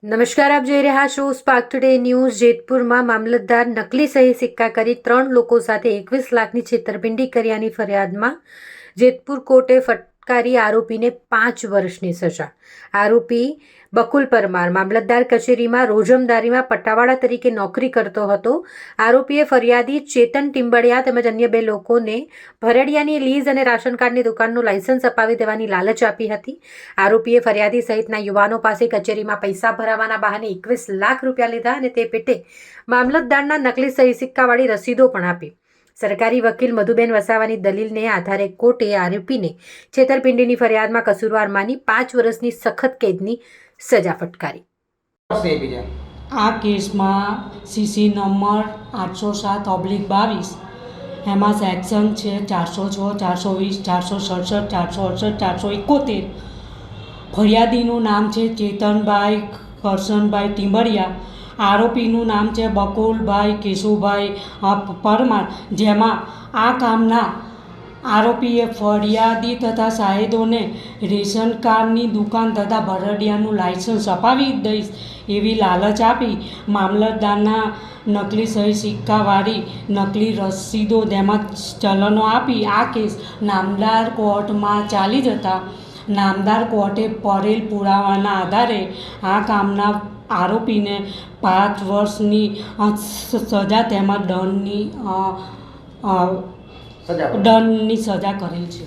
નમસ્કાર, આપ જોઈ રહ્યા છો સ્પાર્ક ટુડે ન્યૂઝ। જેતપુરમાં મામલતદાર નકલી સહી સિક્કા કરી 3 લોકો સાથે 21 લાખની છેતરપિંડી કર્યાની ફરિયાદમાં જેતપુર કોર્ટે ફટકારી આરોપીને 5 વર્ષની સજા। આરોપી બકુલ પરમાર મામલતદાર કચેરીમાં રોજમદારીમાં પટ્ટાવાળા તરીકે નોકરી કરતો હતો। આરોપીએ ફરિયાદી ચેતન ટીમ્બડિયા તેમજ અન્ય 2 લોકોને ભરડિયાની લીઝ અને રાશન કાર્ડની દુકાનનું લાયસન્સ અપાવી દેવાની લાલચ આપી હતી। આરોપીએ ફરિયાદી સહિતના યુવાનો પાસે કચેરીમાં પૈસા ભરાવવાના બહાને 21 લાખ રૂપિયા લીધા અને તે પેટે મામલતદારના નકલી સહી સિક્કાવાળી રસીદો પણ આપી। સરકારી વકીલ મધુબેન વસાવાની દલીલને આધારે કોર્ટે આરોપીને છેતરપિંડીની ફરિયાદમાં કસૂરવાર માની 5 વર્ષની સખત કેદની સજા ફટકારી। આ કેસમાં સીસી નંબર 807/22 એમાં સેક્શન છે 406, 420, 467, 468, 471। ફરિયાદીનું નામ છે ચેતનભાઈ કરશનભાઈ ટીમ્બડિયા। આરોપીનું નામ છે બકુલભાઈ કેશુભાઈ પરમાર। જેમાં આ કામના આરોપીએ ફરિયાદી તથા શાહિદોને રેશન કાર્ડની દુકાન તથા ભરડિયાનું લાયસન્સ અપાવી દઈશ એવી લાલચ આપી મામલતદારના નકલી સહી સિક્કાવાળી નકલી રસીદો તેમજ ચલનો આપી આ કેસ નામદાર કોર્ટમાં ચાલી જતા નામદાર કોર્ટે પરેલ પુરાવાના આધારે આ કામના આરોપીને 5 વર્ષની સજા તેમજ દંડની સજા કરેલ છે।